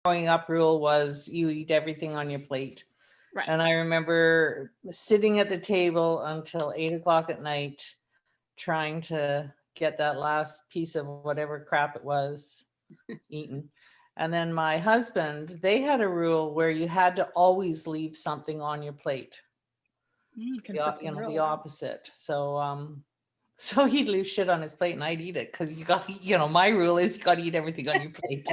growing up rule was you eat everything on your plate. Right. And I remember sitting at the table until 8 o'clock at night, trying to get that last piece of whatever crap it was eaten. And then my husband, they had a rule where you had to always leave something on your plate. Conflicting The rules. opposite. So so he'd leave shit on his plate and I'd eat it because you got to, my rule is you got to eat everything on your plate.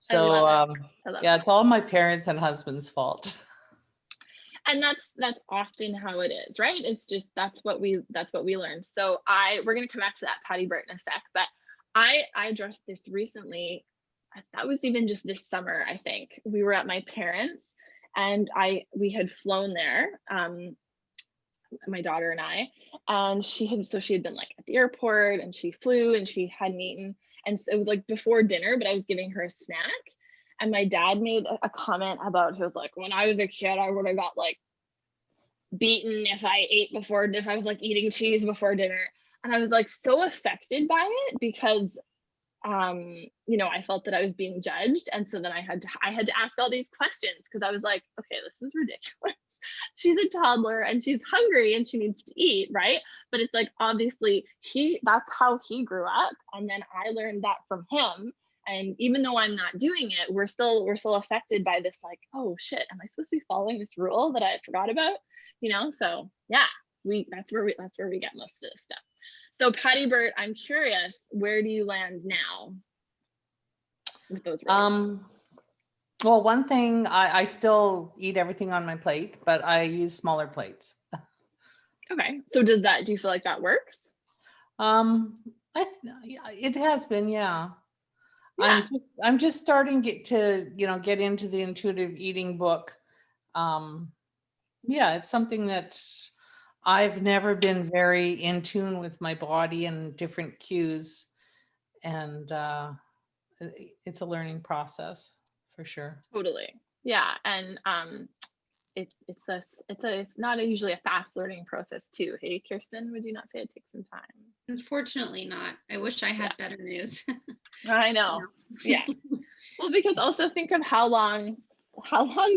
So I love yeah, that. it's all my parents and husband's fault. And that's often how it is, right? It's just that's what we learned. So we're gonna come back to that Patty Burt in a sec, but I addressed this recently. That was even just this summer, I think. We were at my parents and we had flown there, my daughter and I, and she had been like at the airport and she flew and she hadn't eaten. And so it was like before dinner, but I was giving her a snack. And my dad made a comment about, he was like, when I was a kid, I would have got like beaten if I was like eating cheese before dinner. And I was like so affected by it because I felt that I was being judged. And so then I had to ask all these questions because I was like, okay, this is ridiculous. She's a toddler and she's hungry and she needs to eat, right? But it's like obviously that's how he grew up. And then I learned that from him. And even though I'm not doing it, we're still affected by this, like, oh shit, am I supposed to be following this rule that I forgot about? So yeah, that's where we get most of this stuff. So Patty Burt, I'm curious, where do you land now with those rules? Well, one thing, I still eat everything on my plate, but I use smaller plates. Okay, so do you feel like that works? It has been, yeah. Yeah. I'm just starting to get into the intuitive eating book. Yeah, it's something that I've never been very in tune with my body and different cues, and it's a learning process for sure. Totally. Yeah, and it's not usually a fast learning process too. Hey, Kirsten, would you not say it takes some time? Unfortunately not. I wish I had better news. I know. Yeah. Well, because also think of how long,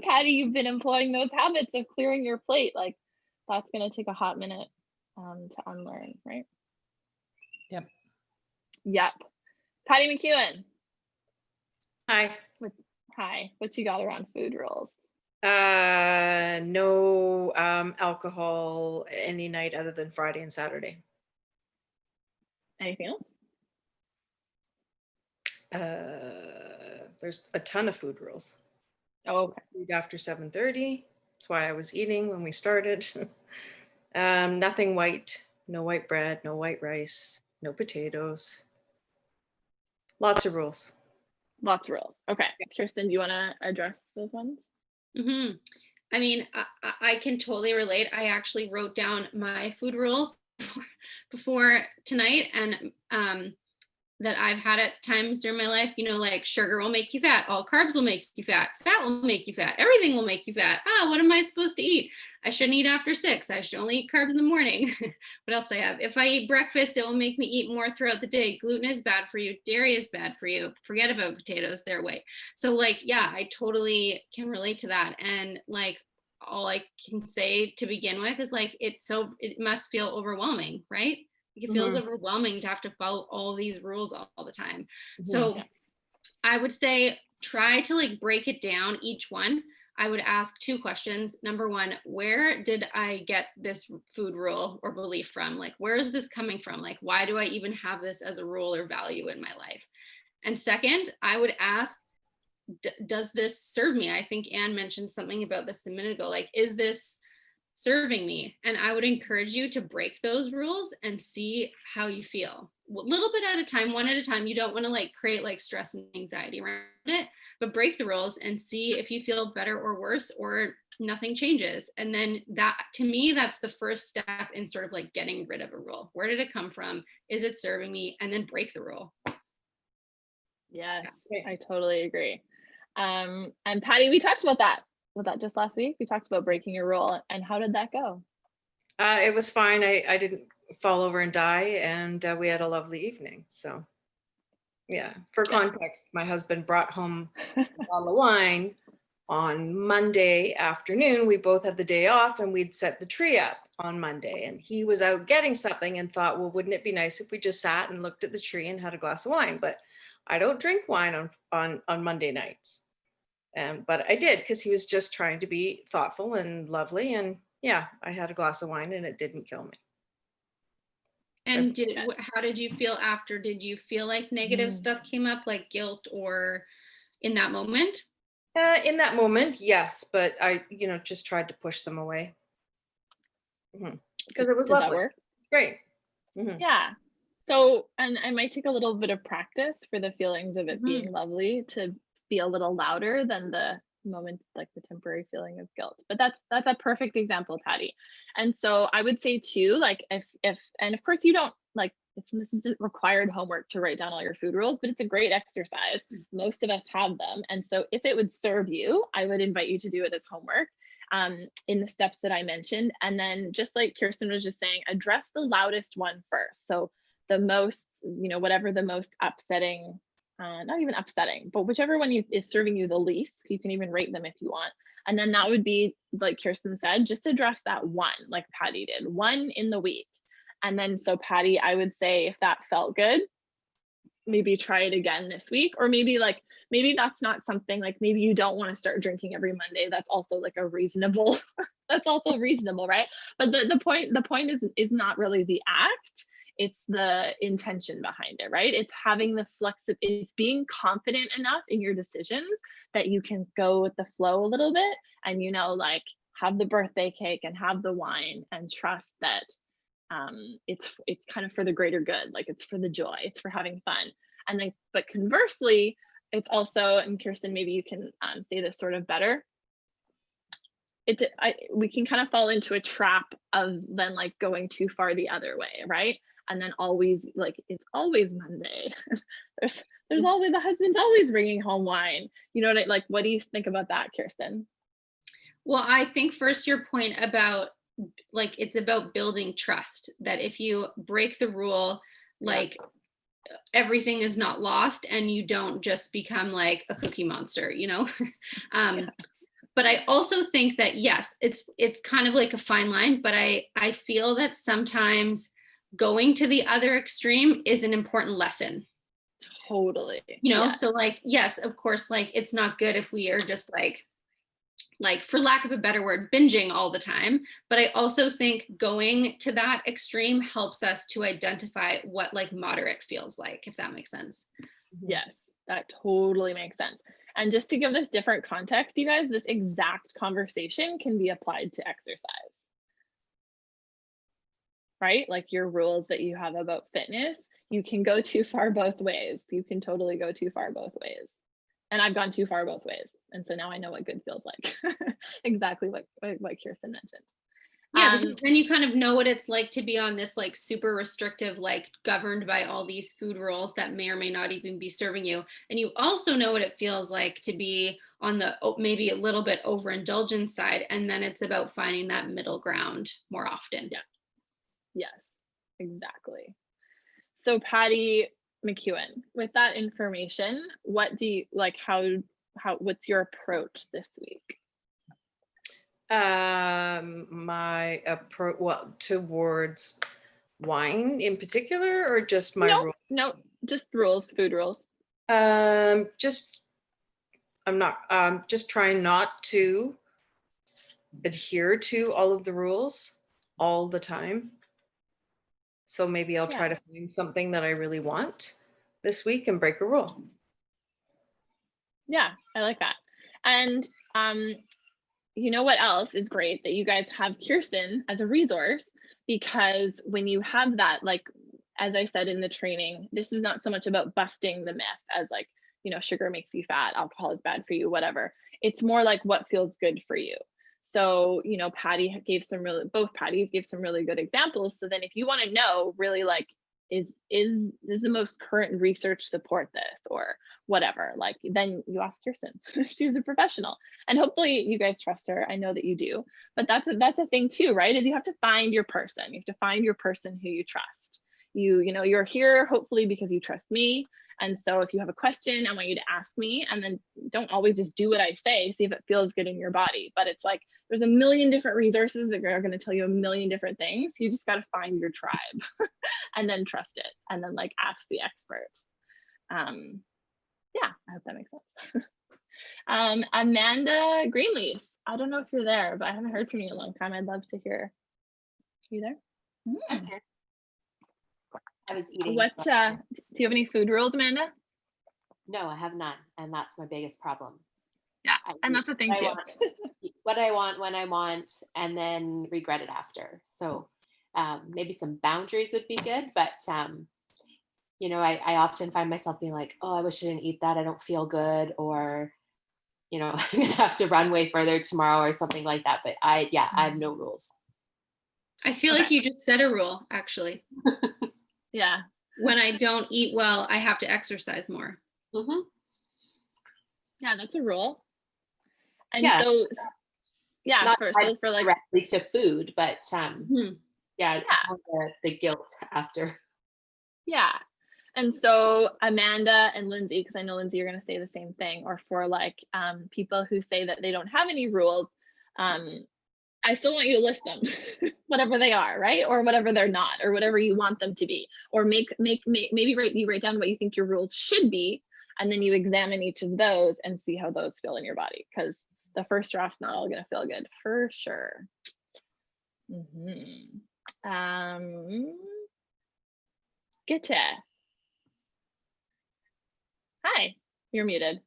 Patty, you've been employing those habits of clearing your plate. Like that's going to take a hot minute to unlearn, right? Yep. Patty McEwen. Hi. Hi. What you got around food rules? No alcohol any night other than Friday and Saturday. Anything else? There's a ton of food rules. Oh, okay. Food after 7:30. That's why I was eating when we started. Nothing white, no white bread, no white rice, no potatoes. Lots of rules. Lots of rules. Okay. Kirsten, do you want to address those ones? Mm-hmm. I mean, I can totally relate. I actually wrote down my food rules before tonight, and that I've had at times during my life, like sugar will make you fat, all carbs will make you fat, fat will make you fat, everything will make you fat. What am I supposed to eat? I shouldn't eat after 6. I should only eat carbs in the morning. What else do I have? If I eat breakfast, it will make me eat more throughout the day. Gluten is bad for you. Dairy is bad for you. Forget about potatoes, they're way. So yeah, I totally can relate to that. And all I can say to begin with is it must feel overwhelming, right? It feels overwhelming to have to follow all these rules all the time. So I would say try to break it down, each one. I would ask 2 questions. Number 1, where did I get this food rule or belief from? Where is this coming from? Why do I even have this as a rule or value in my life? And second, I would ask, does this serve me? I think Anne mentioned something about this a minute ago. Is this serving me? And I would encourage you to break those rules and see how you feel, a little bit at a time, one at a time. You don't want to create stress and anxiety around it, but break the rules and see if you feel better or worse or nothing changes. And then that, to me, that's the first step in sort of getting rid of a rule. Where did it come from? Is it serving me? And then break the rule. Yeah. I totally agree. And Patty, we talked about that. Was that just last week? We talked about breaking your rule, and how did that go? It was fine. I didn't fall over and die, and we had a lovely evening. So Yeah, for Yeah. context, my husband brought home a bottle of wine on Monday afternoon. We both had the day off and we'd set the tree up on Monday. And he was out getting something and thought, well, wouldn't it be nice if we just sat and looked at the tree and had a glass of wine? But I don't drink wine on Monday nights. But I did because he was just trying to be thoughtful and lovely. And yeah, I had a glass of wine and it didn't kill me. And Yeah. how did you feel after? Did you feel like negative stuff came up, like guilt, or in that moment? In that moment, yes, but I, just tried to push them away. Because it was Did that lovely. work? Great. Mhm. Yeah. So, and I might take a little bit of practice for the feelings of it Mhm. being lovely to be a little louder than the moment, like the temporary feeling of guilt. But that's a perfect example, Patty. And so I would say too, like if and of course you don't like this isn't required homework to write down all your food rules, but it's a great exercise. Most of us have them. And so if it would serve you, I would invite you to do it as homework. In the steps that I mentioned. And then just like Kirsten was just saying, address the loudest one first. So the most, whatever the most upsetting, not even upsetting, but whichever one is serving you the least, you can even rate them if you want. And then that would be, like Kirsten said, just address that one, like Patty did, one in the week. And then, so Patty, I would say if that felt good, maybe try it again this week, or maybe that's not something, like maybe you don't want to start drinking every Monday. That's also like a reasonable that's also reasonable, right? But the point is not really the act, it's the intention behind it, right? It's having the it's being confident enough in your decisions that you can go with the flow a little bit, and like have the birthday cake and have the wine and trust that it's kind of for the greater good, like it's for the joy, it's for having fun. And then, but conversely, it's also, and Kirsten, maybe you can say this sort of better, we can kind of fall into a trap of then like going too far the other way, right? And then always, like, it's always Monday. there's always, the husband's always bringing home wine, what do you think about that, Kirsten? Well, I think first your point about like it's about building trust, that if you break the rule, like everything is not lost and you don't just become like a cookie monster, But I also think that yes, it's kind of like a fine line, but I feel that sometimes going to the other extreme is an important lesson. Totally. So like, yes, of course, like it's not good if we are just like for lack of a better word, binging all the time. But I also think going to that extreme helps us to identify what like moderate feels like, if that makes sense. Yes, that totally makes sense. And just to give this different context, you guys, this exact conversation can be applied to exercise. Right? Like your rules that you have about fitness, you can go too far both ways. You can totally go too far both ways. And I've gone too far both ways. And so now I know what good feels like. Exactly what Kirsten mentioned. Yeah, because then you kind of know what it's like to be on this like super restrictive, like governed by all these food rules that may or may not even be serving you. And you also know what it feels like to be on the maybe a little bit overindulgent side. And then it's about finding that middle ground more often. Yeah. Yes, exactly. So Patty McEwen, with that information, what do you like, what's your approach this week? My approach, towards wine in particular, or just my rules? No, just rules, food rules. Just trying not to adhere to all of the rules all the time. So maybe I'll try to find something that I really want this week and break a rule. Yeah, I like that. And you know what else is great? That you guys have Kirsten as a resource, because when you have that, like, as I said in the training, this is not so much about busting the myth as like, sugar makes you fat, alcohol is bad for you, whatever. It's more like what feels good for you. So, Patty both Patties gave some really good examples. So then if you want to know really like, is the most current research support this or whatever, like then you ask Kirsten. She's a professional, and hopefully you guys trust her. I know that you do, but that's a thing too, right? Is you have to find your person. You have to find your person who you trust. you know, you're here hopefully because you trust me. And so if you have a question, I want you to ask me, and then don't always just do what I say, see if it feels good in your body. But it's like, there's a million different resources that are going to tell you a million different things. You just got to find your tribe and then trust it. And then like ask the expert. Yeah, I hope that makes sense. Amanda Greenleaf, I don't know if you're there, but I haven't heard from you in a long time. I'd love to hear. Are you there? I'm here. I was eating. What, so- do you have any food rules, Amanda? No, I have none, and that's my biggest problem. Yeah, I and eat that's the thing what I too. want- what I want when I want, and then regret it after. So maybe some boundaries would be good, but you know, I often find myself being like, oh, I wish I didn't eat that. I don't feel good, or you know, I'm gonna have to run way further tomorrow or something like that. But I have no rules. I feel like you just set a rule, actually. Yeah. When I don't eat well, I have to exercise more. Mm-hmm. Yeah, that's a rule. And Yeah. so, yeah, Not for like, directly to food, but Mhm. yeah, Yeah. the guilt after. yeah. And so Amanda and Lindsay, because I know Lindsay, you're going to say the same thing, or for like people who say that they don't have any rules, I still want you to list them, whatever they are, right? Or whatever they're not, or whatever you want them to be, or maybe write down what you think your rules should be, and then you examine each of those and see how those feel in your body, because the first draft's not all going to feel good for sure. Gitte. Hi, you're muted. Do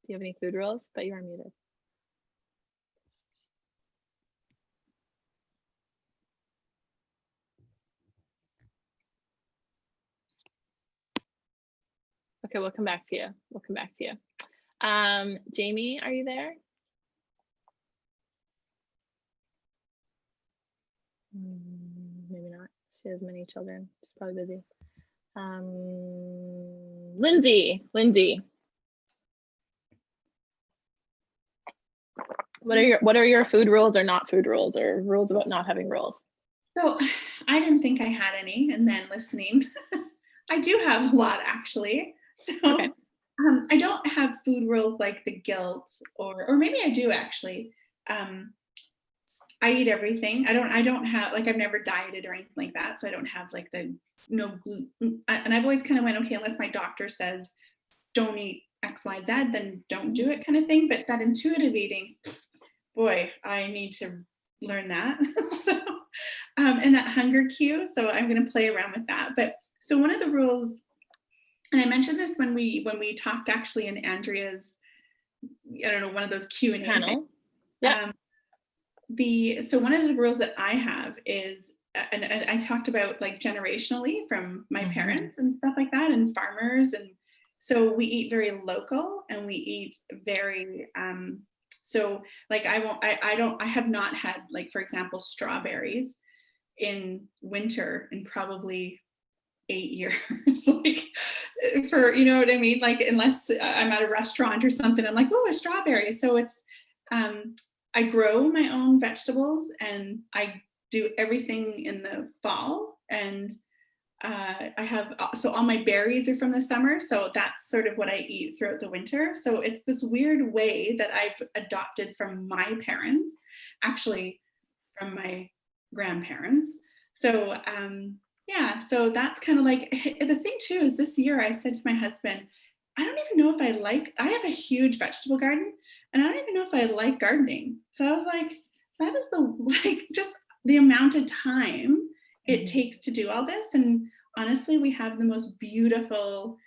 you have any food rules? But you are muted. Okay, we'll come back to you. We'll come back to you. Jamie, are you there? Maybe not. She has many children. She's probably busy. Lindsay. What are your food rules or not food rules, or rules about not having rules? So I didn't think I had any, and then listening, I do have a lot actually. So Okay. I don't have food rules like the guilt, or maybe I do actually. I eat everything. I don't have, like, I've never dieted or anything like that, so I don't have like the no gluten. And I've always kind of went, okay, unless my doctor says don't eat X, Y, Z, then don't do it kind of thing. But that intuitive eating, boy, I need to learn that. So, and that hunger cue. So I'm going to play around with that. But so one of the rules, and I mentioned this when we talked actually in Andrea's, I don't know, one of those Q&A Panel. Yeah. So one of the rules that I have is, and I talked about like generationally from my parents and stuff like that, and farmers, and so we eat very local, and we eat very so like I have not had, like, for example, strawberries in winter in probably 8 years. Like, for, you know what I mean, like, unless I'm at a restaurant or something, I'm like, oh, a strawberry. So it's I grow my own vegetables, and I do everything in the fall, and I have, so all my berries are from the summer, so that's sort of what I eat throughout the winter. So it's this weird way that I've adopted from my parents, actually from my grandparents. So yeah, so that's kind of like, the thing too is this year I said to my husband, I don't even know if I have a huge vegetable garden, and I don't even know if I like gardening. So I was like, that is just the amount of time it takes to do all this. And honestly, we have the most beautiful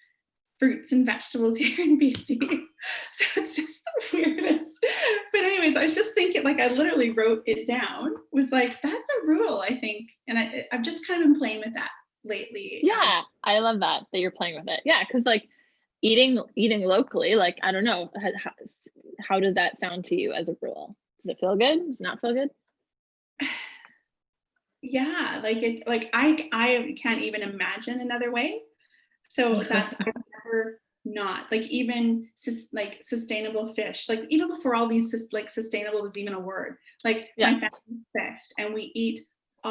fruits and vegetables here in BC. So it's just the weirdest. But anyways, I was just thinking, like, I literally wrote it down, was like, that's a rule, I think. And I've just kind of been playing with that lately. Yeah, I love that you're playing with it. Yeah, because like eating locally, like, I don't know, how does that sound to you as a rule? Does it feel good? Does it not feel good? Yeah, like I can't even imagine another way. So that's, I've never not, like, even like sustainable fish, like even before all these, like, sustainable was even a word, like, Yeah. my family fished, and we eat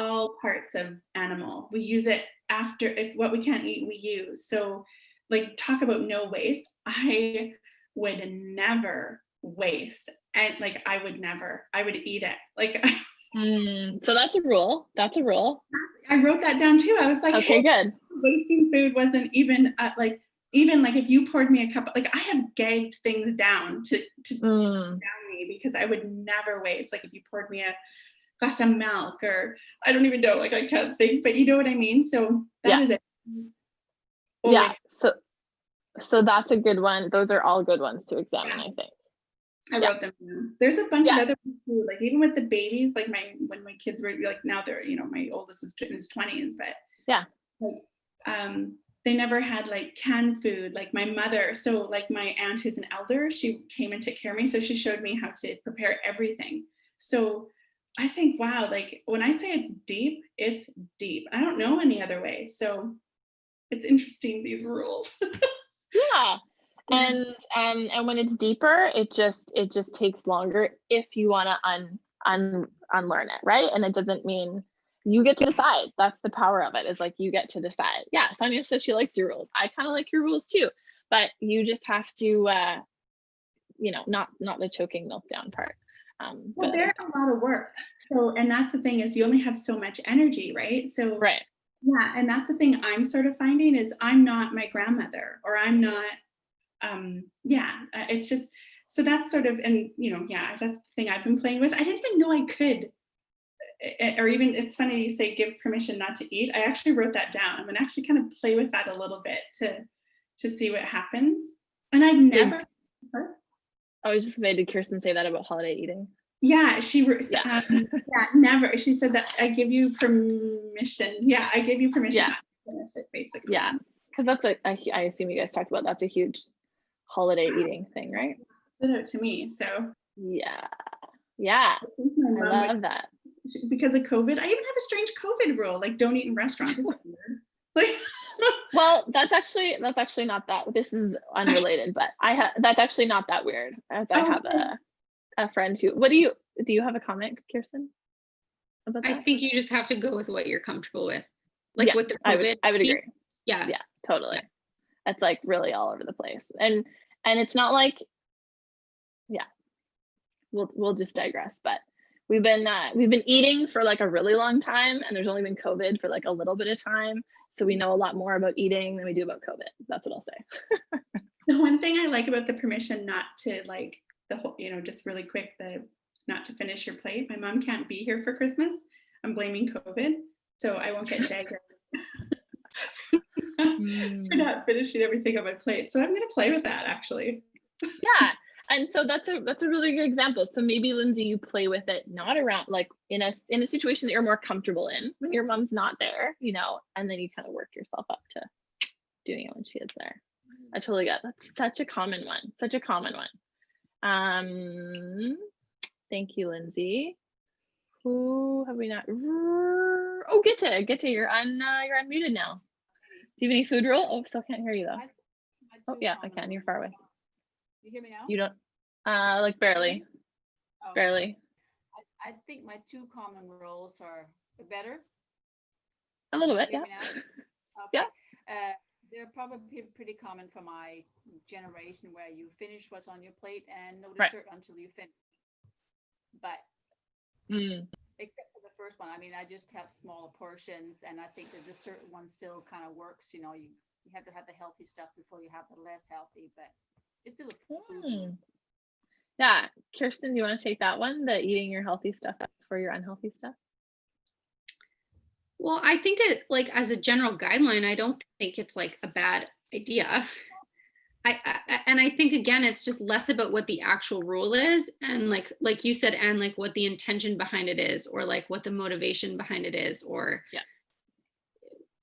all parts of animal. We use it after, if what we can't eat, we use. So like talk about no waste. I would never waste. And like I would eat it. Like So that's a rule. That's a rule. I wrote that down too. I was like, Okay, hey, good. wasting food wasn't even like, even like if you poured me a cup, like I have gagged things down to down me because I would never waste. Like if you poured me a glass of milk, or I don't even know, like I can't think, but you know what I mean? So that is it. Or Yeah. So that's a good one. Those are all good ones to examine, I think. I wrote them down. There's a bunch of other ones too, like even with the babies, like when my kids were like, now they're, you know, my oldest is in his 20s, but like they never had like canned food, like my mother. So like my aunt who's an elder, she came and took care of me. So she showed me how to prepare everything. So I think, wow, like when I say it's deep, it's deep. I don't know any other way. So it's interesting, these rules. Yeah. And when it's deeper, it just takes longer if you want to unlearn it, right? And it doesn't mean you get to decide. That's the power of it, is like you get to decide. Yeah, Sonia says she likes your rules. I kind of like your rules too, but you just have to you know, not the choking milk down part. Well, they're a lot of work. So, and that's the thing, is you only have so much energy, right? So right. yeah, and that's the thing I'm sort of finding, is I'm not my grandmother, or I'm not it's just, so that's sort of, and you know, yeah, that's the thing I've been playing with. I didn't even know I could, or even, it's funny you say give permission not to eat. I actually wrote that down. I'm gonna actually kind of play with that a little bit to see what happens. And I've never. I was just made, did Kirsten say that about holiday eating? Yeah, never. She said that I give you permission. Yeah, I give you permission not to finish it, basically. Yeah, because that's I assume you guys talked about, that's a huge holiday eating thing, right? Stood out to me. So yeah, I love that. Because of COVID, I even have a strange COVID rule, like don't eat in restaurants. It's weird. Like, well, that's actually not that. This is unrelated, but that's actually not that weird. As I have a friend who. What do you have a comment, Kirsten, about that? I think you just have to go with what you're comfortable with. Like with the COVID, I would agree. Yeah, totally. That's like really all over the place, and it's not like, we'll just digress. But we've been eating for like a really long time, and there's only been COVID for like a little bit of time, so we know a lot more about eating than we do about COVID. That's what I'll say. The one thing I like about the permission not to, like, the whole, you know, just really quick, the not to finish your plate. My mom can't be here for Christmas. I'm blaming COVID, so I won't get daggers for not finishing everything on my plate. So I'm gonna play with that, actually. Yeah. And so that's a really good example. So maybe, Lindsay, you play with it not around, like in a situation that you're more comfortable in when your mom's not there, you know, and then you kind of work yourself up to doing it when she is there. I totally get that. That's such a common one. Thank you, Lindsay. Who have we not? Oh, Gitta, you're unmuted now. Do you have any food rule? Oh, still can't hear you though. Oh yeah, I can. You're far away. You hear me now? You don't, like barely. Oh. Barely. I think my two common rules are better. A little bit, Hear yeah. me now? Okay. Yeah. They're probably pretty common for my generation, where you finish what's on your plate and no Right. dessert until you finish. But except for the first one, I mean, I just have smaller portions, and I think the dessert one still kind of works. You know, you have to have the healthy stuff before you have the less healthy, but it's still a food. Yeah, Kirsten, do you want to take that one? The eating your healthy stuff for your unhealthy stuff? Well, I think it, like, as a general guideline, I don't think it's like a bad idea. And I think, again, it's just less about what the actual rule is, and like you said, and like what the intention behind it is, or like what the motivation behind it is, or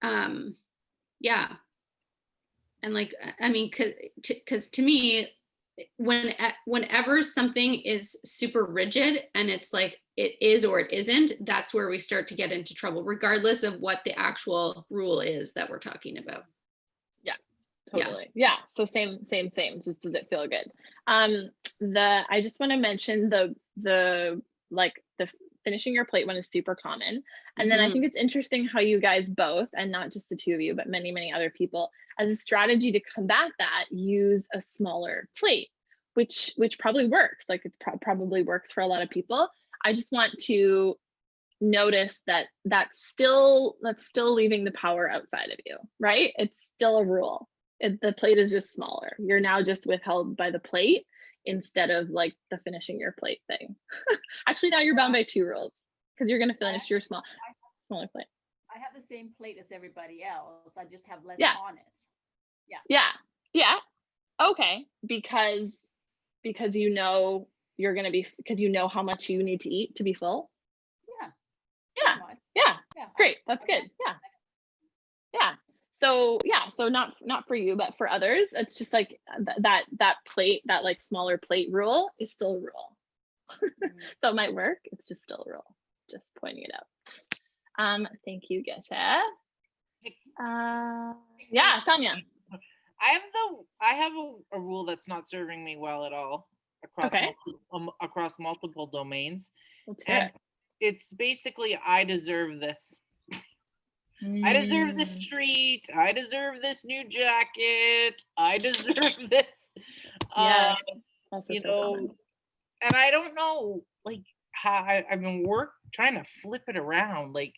and like, I mean, because to me, whenever something is super rigid and it's like it is or it isn't, that's where we start to get into trouble, regardless of what the actual rule is that we're talking about. Totally. Yeah. So same. Just does it feel good? I just want to mention the finishing your plate one is super common. And then I think it's interesting how you guys both, and not just the two of you, but many, many other people, as a strategy to combat that, use a smaller plate, which probably works. Like it's probably works for a lot of people. I just want to notice that that's still leaving the power outside of you, right? It's still a rule. The plate is just smaller. You're now just withheld by the plate instead of like the finishing your plate thing. Actually, now you're bound by 2 rules because you're going to finish your smaller plate. I have the same plate as everybody else. I just have less Yeah. on it. Yeah. Okay. Because you know you're going to be, because you know how much you need to eat to be full. Yeah. Yeah. pretty much. Yeah. Yeah. Great. That's good. Yeah. So not for you, but for others, it's just like that plate, that like smaller plate rule is still a rule. So it might work. It's just still a rule. Just pointing it out. Thank you, Geshe. Yeah, Sonia. I have a rule that's not serving me well at all across Okay. across multiple domains, Let's hear and it's basically I deserve this. it. I deserve this treat. I deserve this new jacket. I deserve this. Yeah. Also You so know, common. and I don't know, like how I've been trying to flip it around. Like,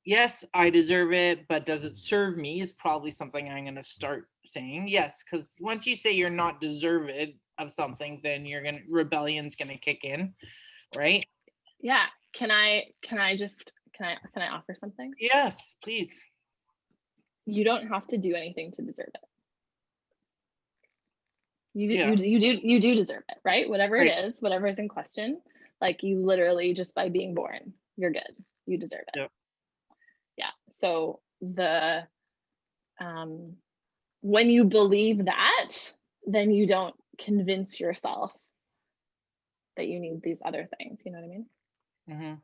yes, I deserve it, but does it serve me? Is probably something I'm going to start saying. Yes, because once you say you're not deserved of something, then rebellion's gonna kick in, right? Yeah. Can I offer something? Yes, please. You don't have to do anything to deserve it. Yeah. You do deserve it, right? Whatever it Right. is, whatever is in question, like you literally just by being born, you're good. You deserve it. Yep. Yeah. So when you believe that, then you don't convince yourself that you need these other things. You know what I mean? Mm-hmm.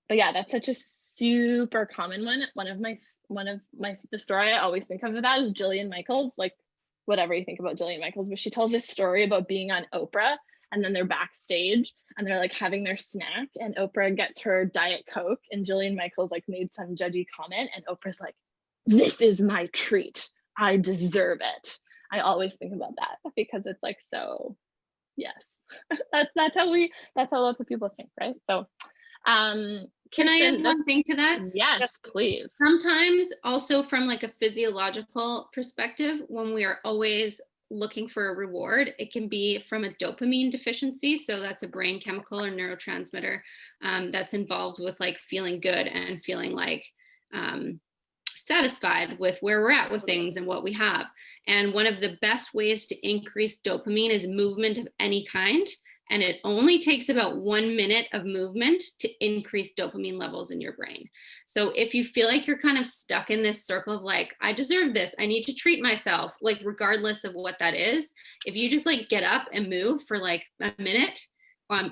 But yeah, that's such a super common one. The story I always think of that is Jillian Michaels. Like, whatever you think about Jillian Michaels, but she tells this story about being on Oprah, and then they're backstage and they're like having their snack, and Oprah gets her Diet Coke, and Jillian Michaels like made some judgy comment, and Oprah's like, "This is my treat. I deserve it." I always think about that because it's like, so yes, that's how lots of people think, right? So Can I add Kirsten, one thing to that? yes, please. Sometimes also from like a physiological perspective, when we are always looking for a reward, it can be from a dopamine deficiency. So that's a brain chemical or neurotransmitter that's involved with like feeling good and feeling like satisfied with where we're at with things and what we have. And one of the best ways to increase dopamine is movement of any kind. And it only takes about 1 minute of movement to increase dopamine levels in your brain. So if you feel like you're kind of stuck in this circle of like, I deserve this, I need to treat myself, like regardless of what that is, if you just like get up and move for like a minute,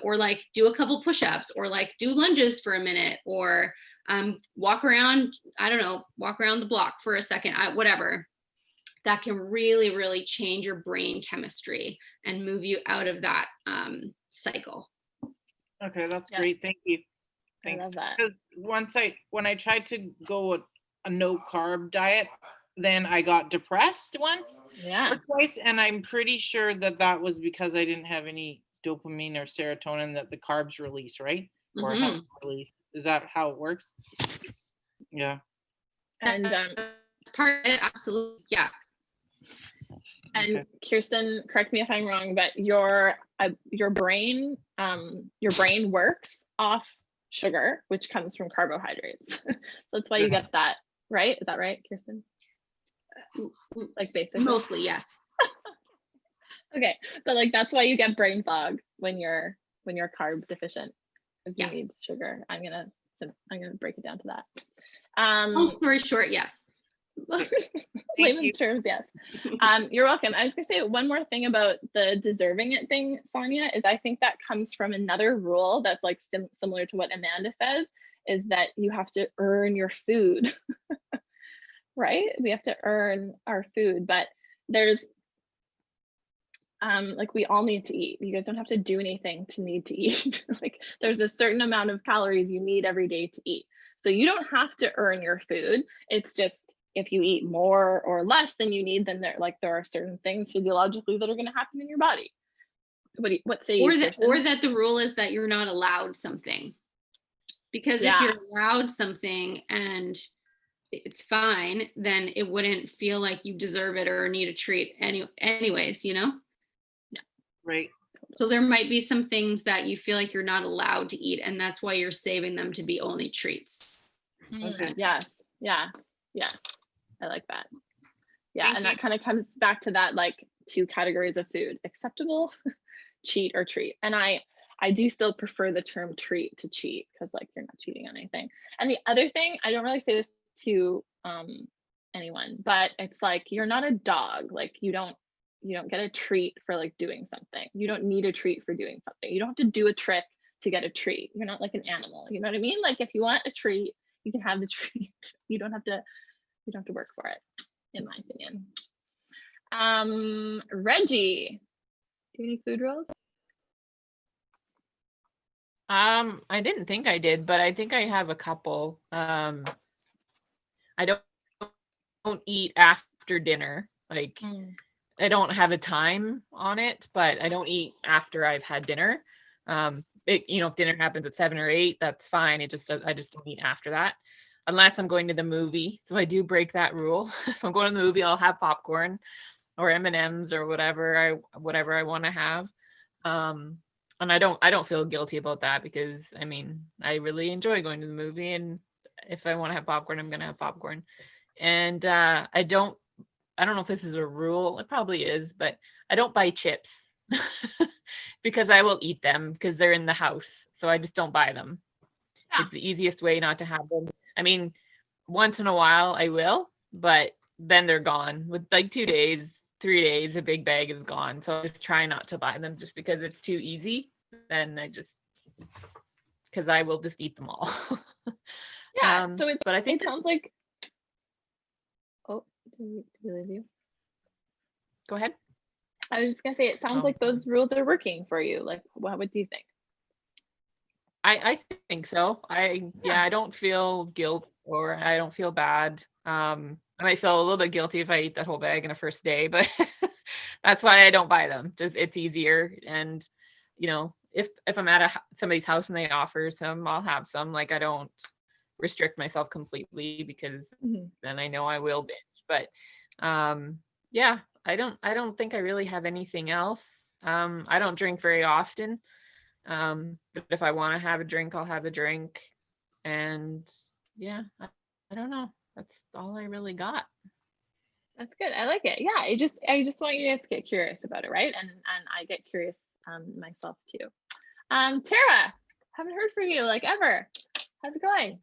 or like do a couple push-ups, or like do lunges for a minute, or walk around the block for a second, whatever, that can really, really change your brain chemistry and move you out of that cycle. Okay, that's Yeah. great. Thank you. I Thanks. love that. Because when I tried to go a no carb diet, then I got depressed once Yeah. or twice, and I'm pretty sure that was because I didn't have any dopamine or serotonin that the carbs release, right? Or Mhm. help release. Is that how it works? Yeah. And Part of it, absolutely, yeah. And Okay. Kirsten, correct me if I'm wrong, but your brain works off sugar, which comes from carbohydrates. So that's why you get that, right? Is that right, Kirsten? Like basically. Mostly, yes. Okay, but like that's why you get brain fog when you're carb deficient. Because Yeah. you need sugar. I'm gonna break it down to that. Long story short, yes. Layman's terms, yes. You're welcome. I was gonna say one more thing about the deserving it thing, Sonia, is I think that comes from another rule that's like similar to what Amanda says, is that you have to earn your food, right? We have to earn our food, but there's like we all need to eat. You guys don't have to do anything to need to eat. Like there's a certain amount of calories you need every day to eat. So you don't have to earn your food. It's just if you eat more or less than you need, then there are certain things physiologically that are going to happen in your body. What say you? Or that the rule is that you're not allowed something. Because if you're allowed something and it's fine, then it wouldn't feel like you deserve it or need a treat anyways, you know? Right. So there might be some things that you feel like you're not allowed to eat, and that's why you're saving them to be only treats. Okay. Yes. Yeah. Yes. I like that. Yeah. Thank and you. that kind of comes back to that like 2 categories of food: acceptable, cheat or treat. And I do still prefer the term treat to cheat, because like you're not cheating on anything. And the other thing, I don't really say this to anyone, but it's like you're not a dog. Like you don't get a treat for like doing something. You don't need a treat for doing something. You don't have to do a trick to get a treat. You're not like an animal. You know what I mean? Like if you want a treat, you can have the treat. You don't have to work for it, in my opinion. Reggie, do you have any food rules? I didn't think I did, but I think I have a couple. I don't eat after dinner. Like I don't have a time on it, but I don't eat after I've had dinner. If dinner happens at 7 or 8, that's fine. I just don't eat after that, unless I'm going to the movie. So I do break that rule. If I'm going to the movie, I'll have popcorn or M&Ms or whatever I want to have. And I don't feel guilty about that, because I mean, I really enjoy going to the movie, and if I want to have popcorn, I'm going to have popcorn. And I don't know if this is a rule. It probably is, but I don't buy chips because I will eat them because they're in the house. So I just don't buy them. Yeah. It's the easiest way not to have them. I mean, once in a while I will, but then they're gone. With like 2 days, 3 days, a big bag is gone. So I just try not to buy them just because it's too easy. Then because I will just eat them all. Yeah. So but I think it sounds like. Oh, did we leave you? Go ahead. I was just gonna say, it sounds like those rules are working for you. Like, what do you think? I think so. I don't feel guilt, or I don't feel bad. I might feel a little bit guilty if I eat that whole bag in a first day, but that's why I don't buy them. Just it's easier. And if I'm at somebody's house and they offer some, I'll have some. Like I don't restrict myself completely, because then I know I will binge. But I don't think I really have anything else. I don't drink very often. But if I want to have a drink, I'll have a drink. And I don't know. That's all I really got. That's good. I like it. Yeah. I just want you guys to get curious about it, right? And I get curious myself too. Tara, haven't heard from you like ever. How's it going?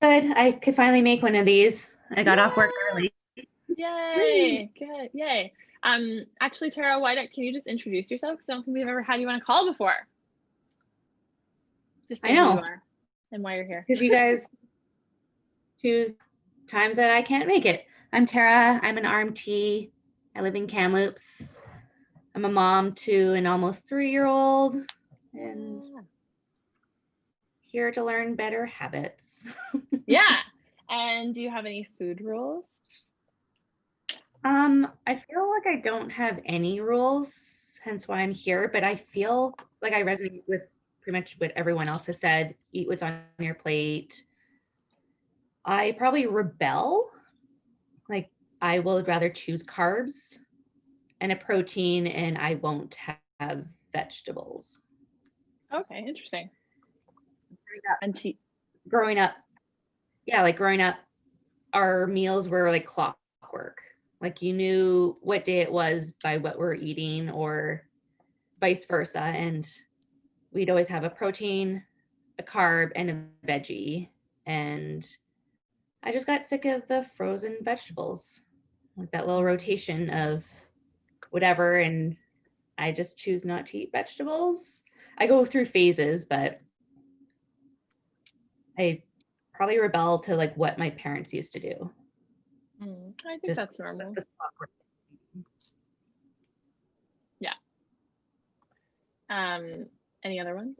Good. I could finally make one of these. I got off work early. Yay. Good. Yay. Actually, Tara, can you just introduce yourself? Because I don't think we've ever had you on a call before. Just I know. who you are and why you're here. Because you guys choose times that I can't make it. I'm Tara. I'm an RMT. I live in Kamloops. I'm a mom to an almost 3-year-old and here to learn better habits. Yeah. And do you have any food rules? I feel like I don't have any rules, hence why I'm here, but I feel like I resonate with pretty much what everyone else has said. Eat what's on your plate. I probably rebel. Like I will rather choose carbs and a protein, and I won't have vegetables. Okay, interesting. Growing up, our meals were like clockwork. Like you knew what day it was by what we're eating, or vice versa. And we'd always have a protein, a carb, and a veggie. And I just got sick of the frozen vegetables, like that little rotation of whatever. And I just choose not to eat vegetables. I go through phases, but I probably rebel to like what my parents used to do. I think that's normal. Any other ones?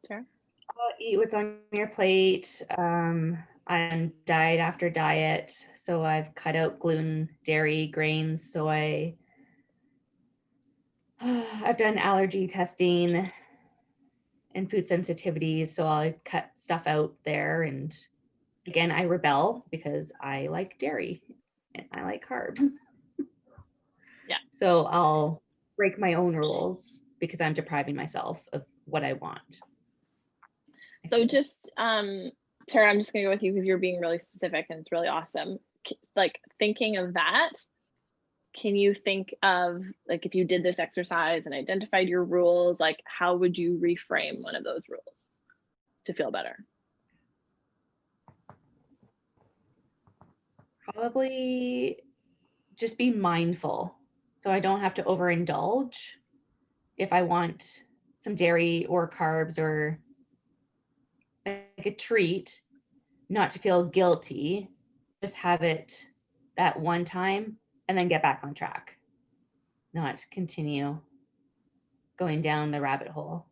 Sarah? Eat what's on your plate. I'm diet after diet, so I've cut out gluten, dairy, grains. So I've done allergy testing and food sensitivities, so I'll cut stuff out there. And again, I rebel because I like dairy and I like carbs. Yeah. So I'll break my own rules because I'm depriving myself of what I want. So just, Tara, I'm just gonna go with you because you're being really specific and it's really awesome. Like thinking of that, can you think of, like, if you did this exercise and identified your rules, like how would you reframe one of those rules to feel better? Probably just be mindful so I don't have to overindulge if I want some dairy or carbs or like a treat, not to feel guilty, just have it that one time and then get back on track, not continue going down the rabbit hole.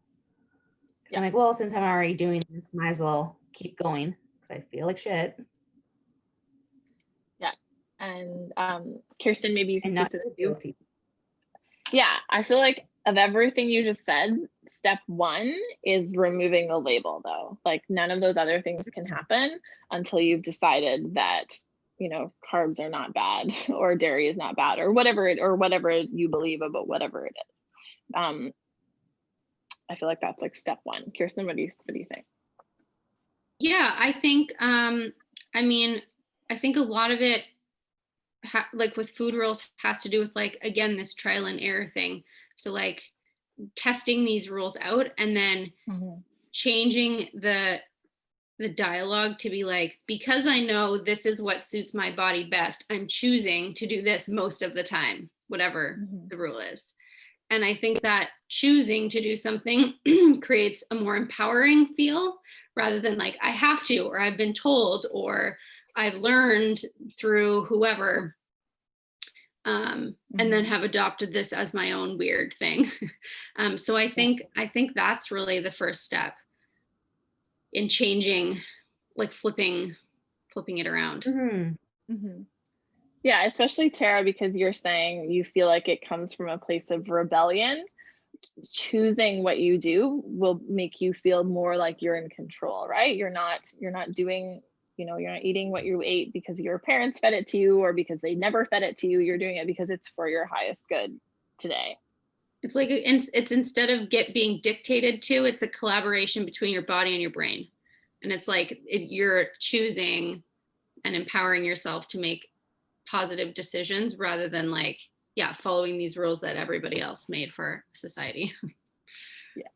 'Cause I'm like, well, since I'm already doing this, might as well keep going because I feel like shit. Yeah. And Kirsten, maybe you can And speak not to feel this too. guilty. Yeah, I feel like of everything you just said, step one is removing the label though. Like none of those other things can happen until you've decided that, you know, carbs are not bad or dairy is not bad or whatever you believe about whatever it is. I feel like that's like step one. Kirsten, what do you think? Yeah, I think, I mean, I think a lot of it, like with food rules, has to do with like, again, this trial and error thing. So like testing these rules out and then changing the dialogue to be like, because I know this is what suits my body best, I'm choosing to do this most of the time, whatever the rule is. And I think that choosing to do something creates a more empowering feel rather than like, I have to, or I've been told, or I've learned through whoever, and then have adopted this as my own weird thing. So I think that's really the first step in changing, like flipping it around. Yeah, especially Tara, because you're saying you feel like it comes from a place of rebellion. Choosing what you do will make you feel more like you're in control, right? You're not doing, you know, you're not eating what you ate because your parents fed it to you or because they never fed it to you. You're doing it because it's for your highest good today. It's like it's instead of being dictated to, it's a collaboration between your body and your brain. And it's like you're choosing and empowering yourself to make positive decisions rather than like, yeah, following these rules that everybody else made for society. Yeah.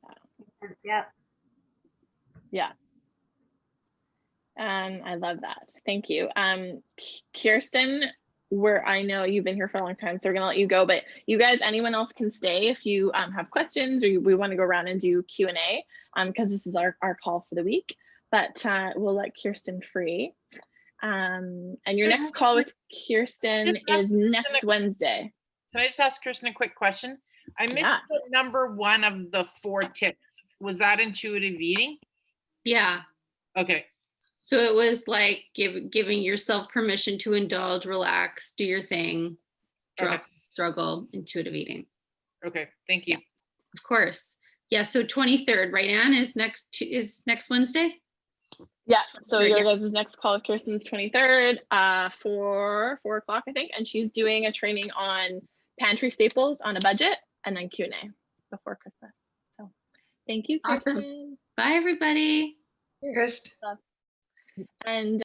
I love that. Thank you. Kirsten, I know you've been here for a long time, so we're gonna let you go, but you guys, anyone else can stay if you have questions or we want to go around and do Q&A because this is our call for the week, but we'll let Kirsten free. And your next call with Kirsten is next Wednesday. Can I just ask Kirsten a quick question? I missed the number one of the 4 tips. Was that intuitive eating? Yeah. Okay. So it was like giving yourself permission to indulge, relax, do your thing, struggle, intuitive eating. Okay, thank you. Yeah, of course. Yeah, so 23rd, right, Anne, is next Wednesday? Yeah, so your guys' next call with Kirsten's 23rd, 4 o'clock, I think, and she's doing a training on pantry staples on a budget and then Q&A before Christmas. So thank you, Kirsten. Awesome. Bye, everybody. First. And